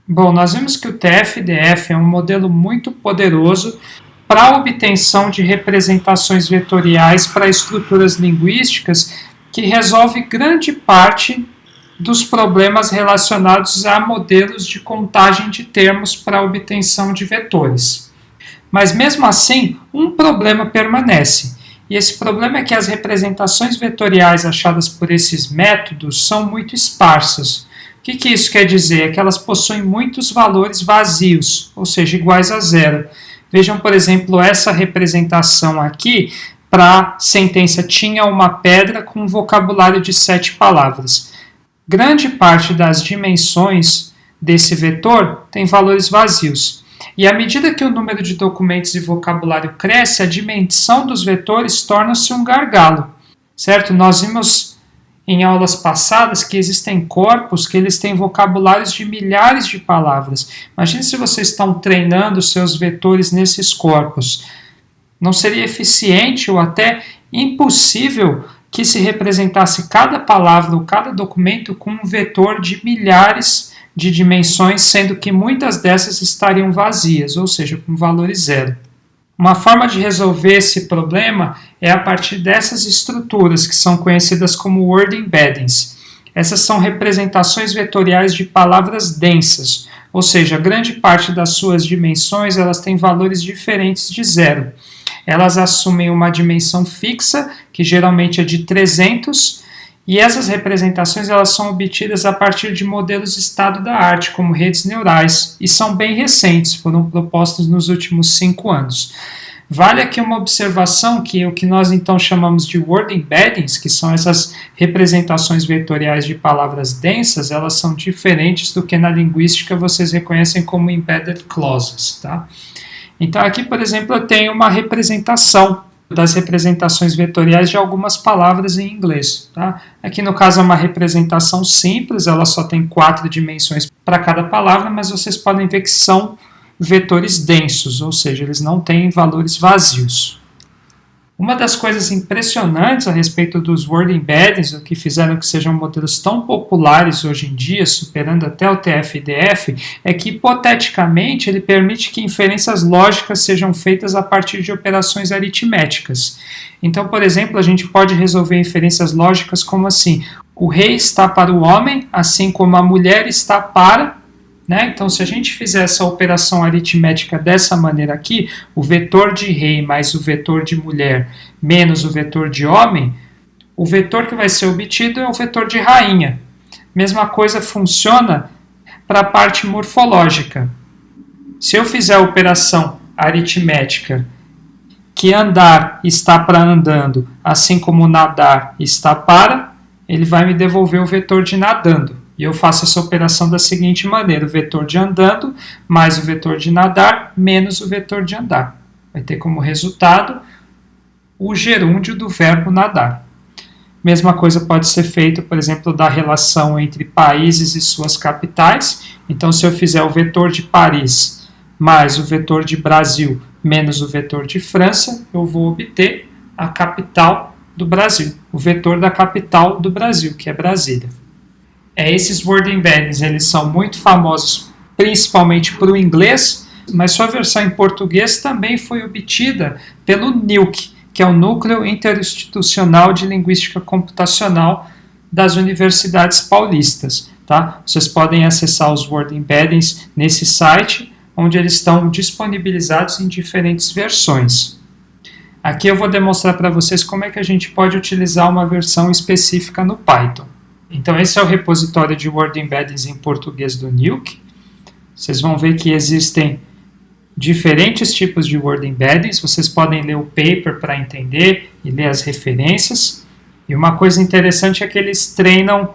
Bom, nós vimos que o TF-DF é um modelo muito poderoso para a obtenção de representações vetoriais para estruturas linguísticas que resolve grande parte dos problemas relacionados a modelos de contagem de termos para a obtenção de vetores. Mas mesmo assim, um problema permanece, e esse problema é que as representações vetoriais achadas por esses métodos são muito esparsas. O que isso quer dizer? É que elas possuem muitos valores vazios, ou seja, iguais a zero. Vejam, por exemplo, essa representação aqui para a sentença tinha uma pedra com um vocabulário de 7 palavras. Grande parte das dimensões desse vetor tem valores vazios. E à medida que o número de documentos e vocabulário cresce, a dimensão dos vetores torna-se um gargalo, certo? Nós vimos em aulas passadas que existem corpos que eles têm vocabulários de milhares de palavras. Imagine se vocês estão treinando seus vetores nesses corpos. Não seria eficiente ou até impossível que se representasse cada palavra ou cada documento com um vetor de milhares de dimensões, sendo que muitas dessas estariam vazias, ou seja, com valores zero. Uma forma de resolver esse problema é a partir dessas estruturas, que são conhecidas como word embeddings. Essas são representações vetoriais de palavras densas, ou seja, grande parte das suas dimensões elas têm valores diferentes de zero. Elas assumem uma dimensão fixa, que geralmente é de 300, e essas representações elas são obtidas a partir de modelos estado da arte, como redes neurais, e são bem recentes, foram propostos nos últimos 5 anos. Vale aqui uma observação que o que nós então chamamos de word embeddings, que são essas representações vetoriais de palavras densas, elas são diferentes do que na linguística vocês reconhecem como embedded clauses, tá? Então aqui, por exemplo, eu tenho uma representação das representações vetoriais de algumas palavras em inglês. Tá? Aqui no caso é uma representação simples, ela só tem 4 dimensões para cada palavra, mas vocês podem ver que são vetores densos, ou seja, eles não têm valores vazios. Uma das coisas impressionantes a respeito dos word embeddings, o que fizeram que sejam modelos tão populares hoje em dia, superando até o TF-DF, é que hipoteticamente ele permite que inferências lógicas sejam feitas a partir de operações aritméticas. Então, por exemplo, a gente pode resolver inferências lógicas como assim: o rei está para o homem, assim como a mulher está para... Então, se a gente fizer essa operação aritmética dessa maneira aqui, o vetor de rei mais o vetor de mulher menos o vetor de homem, o vetor que vai ser obtido é o vetor de rainha. Mesma coisa funciona para a parte morfológica. Se eu fizer a operação aritmética que andar está para andando, assim como nadar está para, ele vai me devolver o vetor de nadando. E eu faço essa operação da seguinte maneira: o vetor de andando mais o vetor de nadar menos o vetor de andar. Vai ter como resultado o gerúndio do verbo nadar. Mesma coisa pode ser feita, por exemplo, da relação entre países e suas capitais. Então, se eu fizer o vetor de Paris mais o vetor de Brasil menos o vetor de França, eu vou obter a capital do Brasil, o vetor da capital do Brasil, que é Brasília. Esses word embeddings eles são muito famosos, principalmente para o inglês, mas sua versão em português também foi obtida pelo NILC, que é o Núcleo Interinstitucional de Linguística Computacional das Universidades Paulistas. Tá? Vocês podem acessar os word embeddings nesse site, onde eles estão disponibilizados em diferentes versões. Aqui eu vou demonstrar para vocês como é que a gente pode utilizar uma versão específica no Python. Então esse é o repositório de word embeddings em português do NILC. Vocês vão ver que existem diferentes tipos de word embeddings. Vocês podem ler o paper para entender e ler as referências. E uma coisa interessante é que eles treinam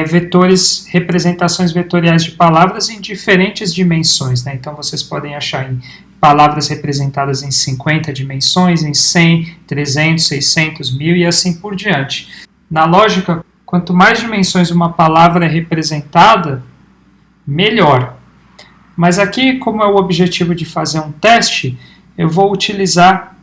vetores, representações vetoriais de palavras em diferentes dimensões. Né? Então vocês podem achar em palavras representadas em 50 dimensões, em 100, 300, 600, 1000 e assim por diante. Na lógica, quanto mais dimensões uma palavra é representada, melhor. Mas aqui, como é o objetivo de fazer um teste, eu vou utilizar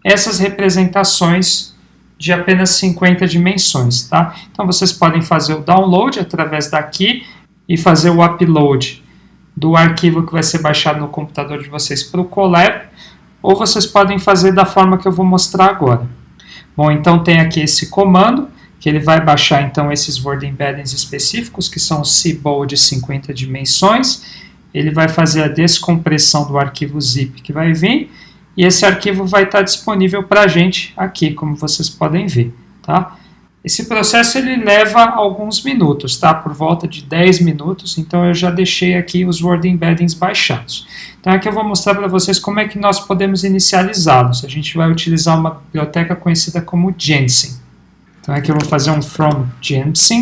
essas representações de apenas 50 dimensões. Tá? Então vocês podem fazer o download através daqui e fazer o upload do arquivo que vai ser baixado no computador de vocês para o Colab, ou vocês podem fazer da forma que eu vou mostrar agora. Bom, então tem aqui esse comando, que ele vai baixar então esses word embeddings específicos, que são o CBOL de 50 dimensões. Ele vai fazer a descompressão do arquivo zip que vai vir, e esse arquivo vai estar disponível para a gente aqui, como vocês podem ver. Tá? Esse processo ele leva alguns minutos, tá? Por volta de 10 minutos, então eu já deixei aqui os word embeddings baixados. Então aqui eu vou mostrar para vocês como é que nós podemos inicializá-los. A gente vai utilizar uma biblioteca conhecida como Gensim. Então aqui eu vou fazer um from gensim.models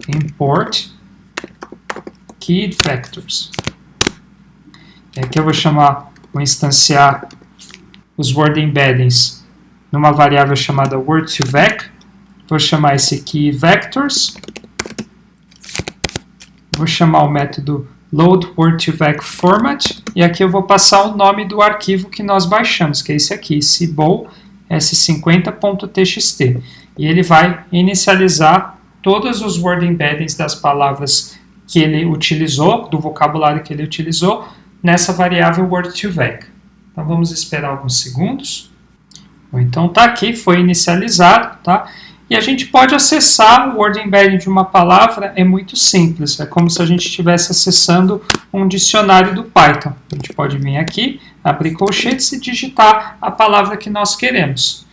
import keyed vectors. E aqui eu vou instanciar os word embeddings numa variável chamada word2vec. Vou chamar esse aqui vectors. Vou chamar o método load word2vec format. E aqui eu vou passar o nome do arquivo que nós baixamos, que é esse aqui, cbol s50.txt. E ele vai inicializar todos os word embeddings das palavras que ele utilizou, do vocabulário que ele utilizou, nessa variável word2vec. Então vamos esperar alguns segundos. Bom, então está aqui, foi inicializado, tá? E a gente pode acessar o word embedding de uma palavra, é muito simples, é como se a gente estivesse acessando um dicionário do Python. A gente pode vir aqui, abrir colchetes e digitar a palavra que nós queremos.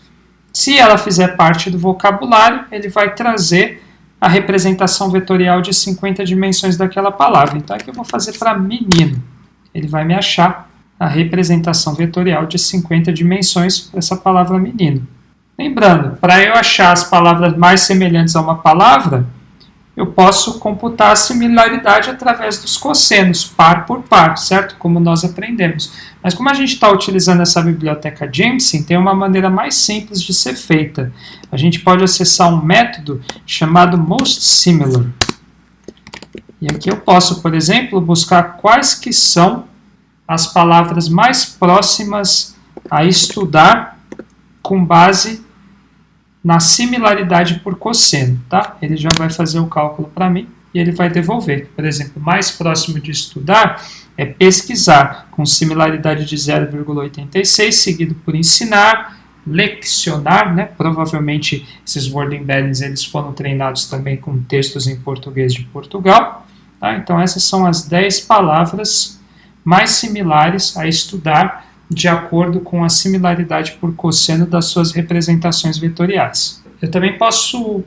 Se ela fizer parte do vocabulário, ele vai trazer a representação vetorial de 50 dimensões daquela palavra. Então aqui eu vou fazer para menino. Ele vai me achar a representação vetorial de 50 dimensões dessa palavra menino. Lembrando, para eu achar as palavras mais semelhantes a uma palavra, eu posso computar a similaridade através dos cossenos, par por par, certo? Como nós aprendemos. Mas como a gente está utilizando essa biblioteca Gensim, tem uma maneira mais simples de ser feita. A gente pode acessar um método chamado mostSimilar. E aqui eu posso, por exemplo, buscar quais que são as palavras mais próximas a estudar com base na similaridade por cosseno, tá? Ele já vai fazer o cálculo para mim e ele vai devolver. Por exemplo, mais próximo de estudar é pesquisar, com similaridade de 0,86, seguido por ensinar, leccionar, né? Provavelmente esses word embeddings eles foram treinados também com textos em português de Portugal, tá? Então essas são as 10 palavras mais similares a estudar de acordo com a similaridade por cosseno das suas representações vetoriais. Eu também posso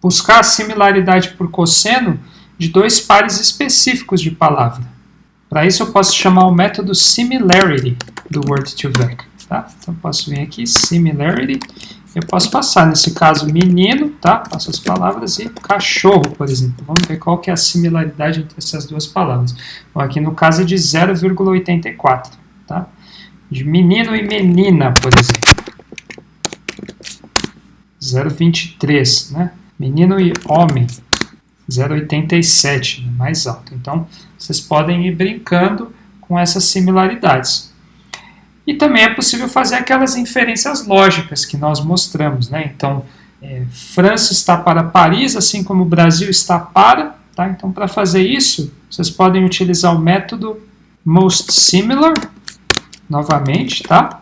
buscar a similaridade por cosseno de dois pares específicos de palavra. Para isso eu posso chamar o método similarity do word2vec. Tá? Então eu posso vir aqui, similarity, eu posso passar, nesse caso, menino, tá? Passo as palavras, e cachorro, por exemplo. Vamos ver qual que é a similaridade entre essas duas palavras. Bom, aqui no caso é de 0,84, tá? De menino e menina, por exemplo. 0,23, né? Menino e homem, 0,87, né? Mais alto. Então, vocês podem ir brincando com essas similaridades. E também é possível fazer aquelas inferências lógicas que nós mostramos, né? Então, França está para Paris, assim como o Brasil está para, tá? Então, para fazer isso, vocês podem utilizar o método mostSimilar, novamente, tá?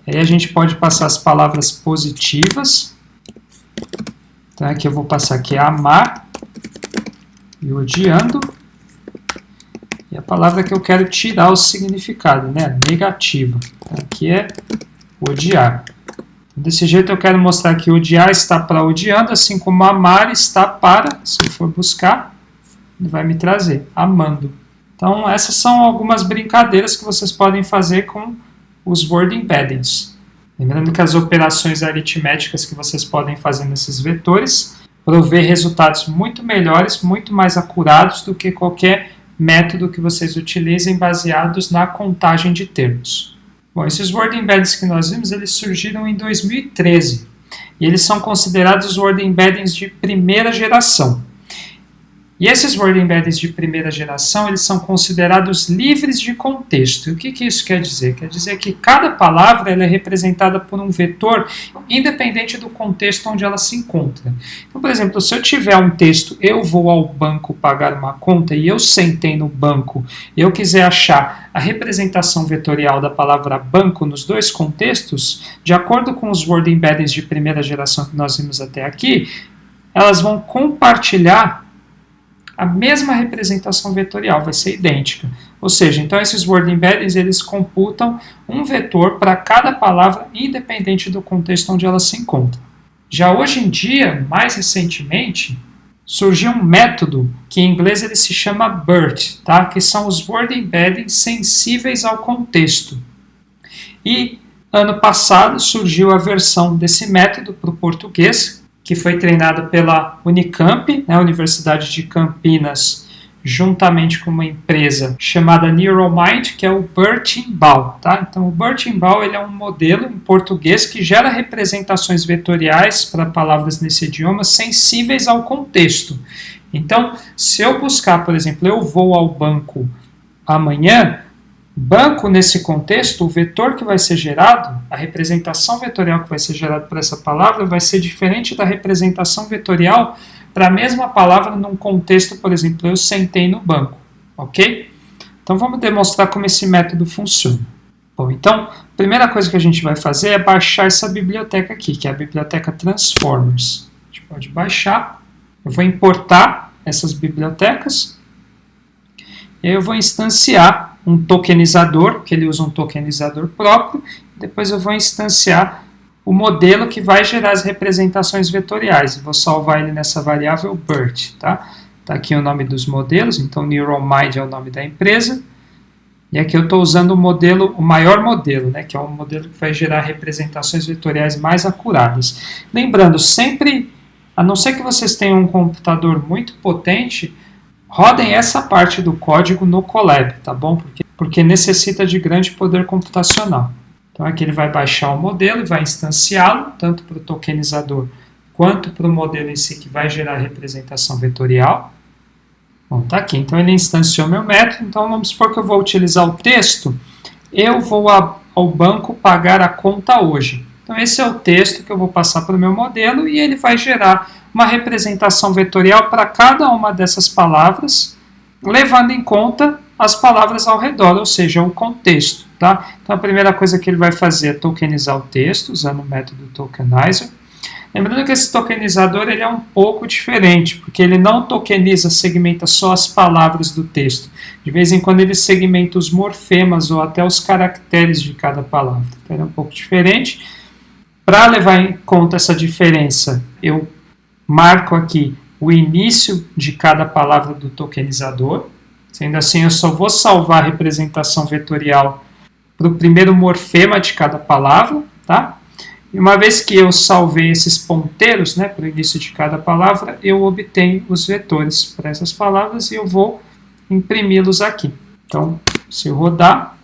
Aí a gente pode passar as palavras positivas. Então, aqui eu vou passar aqui amar e odiando. E a palavra que eu quero tirar o significado, né? Negativa. Então, aqui é odiar. Desse jeito eu quero mostrar que odiar está para odiando, assim como amar está para, se eu for buscar, ele vai me trazer amando. Então essas são algumas brincadeiras que vocês podem fazer com os word embeddings. Lembrando que as operações aritméticas que vocês podem fazer nesses vetores provê resultados muito melhores, muito mais acurados do que qualquer método que vocês utilizem baseados na contagem de termos. Bom, esses word embeddings que nós vimos, eles surgiram em 2013 e eles são considerados word embeddings de primeira geração. E esses word embeddings de primeira geração, eles são considerados livres de contexto. E o que isso quer dizer? Quer dizer que cada palavra ela é representada por um vetor independente do contexto onde ela se encontra. Então, por exemplo, se eu tiver um texto, eu vou ao banco pagar uma conta e eu sentei no banco e eu quiser achar a representação vetorial da palavra banco nos dois contextos, de acordo com os word embeddings de primeira geração que nós vimos até aqui, elas vão compartilhar a mesma representação vetorial, vai ser idêntica. Ou seja, então esses word embeddings, eles computam um vetor para cada palavra, independente do contexto onde ela se encontra. Já hoje em dia, mais recentemente, surgiu um método que em inglês ele se chama BERT, tá? Que são os word embeddings sensíveis ao contexto. E ano passado surgiu a versão desse método para o português, que foi treinado pela Unicamp, né, a Universidade de Campinas, juntamente com uma empresa chamada Neuromind, que é o BERT-INBAL. Tá? Então, o BERT-INBAL ele é um modelo em português que gera representações vetoriais para palavras nesse idioma sensíveis ao contexto. Então, se eu buscar, por exemplo, eu vou ao banco amanhã, banco, nesse contexto, o vetor que vai ser gerado, a representação vetorial que vai ser gerada por essa palavra vai ser diferente da representação vetorial para a mesma palavra num contexto, por exemplo, eu sentei no banco, ok? Então vamos demonstrar como esse método funciona. Bom, então, a primeira coisa que a gente vai fazer é baixar essa biblioteca aqui, que é a biblioteca Transformers. A gente pode baixar, eu vou importar essas bibliotecas, e aí eu vou instanciar um tokenizador, que ele usa um tokenizador próprio, depois eu vou instanciar o modelo que vai gerar as representações vetoriais. Eu vou salvar ele nessa variável BERT. Tá aqui o nome dos modelos, então Neuromind é o nome da empresa, e aqui eu estou usando o maior modelo, né, que é um modelo que vai gerar representações vetoriais mais acuradas. Lembrando, sempre, a não ser que vocês tenham um computador muito potente, rodem essa parte do código no Colab, tá bom? Porque necessita de grande poder computacional. Então aqui ele vai baixar o modelo e vai instanciá-lo, tanto para o tokenizador quanto para o modelo em si que vai gerar a representação vetorial. Bom, tá aqui. Então ele instanciou meu método, então vamos supor que eu vou utilizar o texto, eu vou ao banco pagar a conta hoje. Então esse é o texto que eu vou passar para o meu modelo e ele vai gerar uma representação vetorial para cada uma dessas palavras, levando em conta as palavras ao redor, ou seja, o contexto. Tá? Então a primeira coisa que ele vai fazer é tokenizar o texto, usando o método tokenizer. Lembrando que esse tokenizador ele é um pouco diferente, porque ele não tokeniza, segmenta só as palavras do texto. De vez em quando ele segmenta os morfemas ou até os caracteres de cada palavra. Então ele é um pouco diferente. Para levar em conta essa diferença, eu marco aqui o início de cada palavra do tokenizador. Sendo assim, eu só vou salvar a representação vetorial para o primeiro morfema de cada palavra. Tá? E uma vez que eu salvei esses ponteiros, né, para o início de cada palavra, eu obtenho os vetores para essas palavras e eu vou imprimi-los aqui. Então, se eu rodar,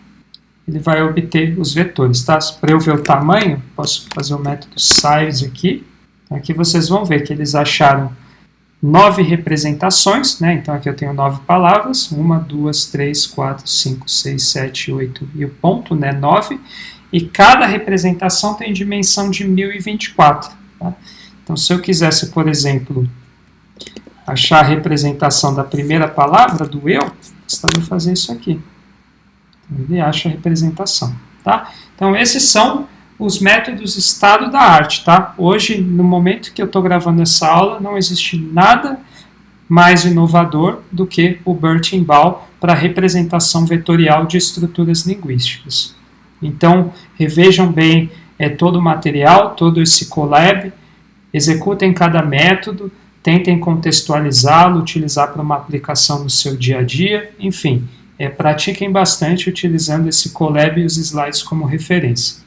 ele vai obter os vetores. Tá? Para eu ver o tamanho, posso fazer o método size aqui. Aqui vocês vão ver que eles acharam 9 representações, né? Então aqui eu tenho 9 palavras, 1, 2, 3, 4, 5, 6, 7, 8 e o ponto, né, 9, e cada representação tem dimensão de 1024. Tá? Então se eu quisesse, por exemplo, achar a representação da primeira palavra, do eu, bastaria fazer isso aqui. Então, ele acha a representação. Tá? Então esses são os métodos estado da arte, tá? Hoje, no momento que eu estou gravando essa aula, não existe nada mais inovador do que o BERT-INBAL para representação vetorial de estruturas linguísticas. Então, revejam bem todo o material, todo esse Colab, executem cada método, tentem contextualizá-lo, utilizar para uma aplicação no seu dia a dia, enfim, pratiquem bastante utilizando esse Colab e os slides como referência.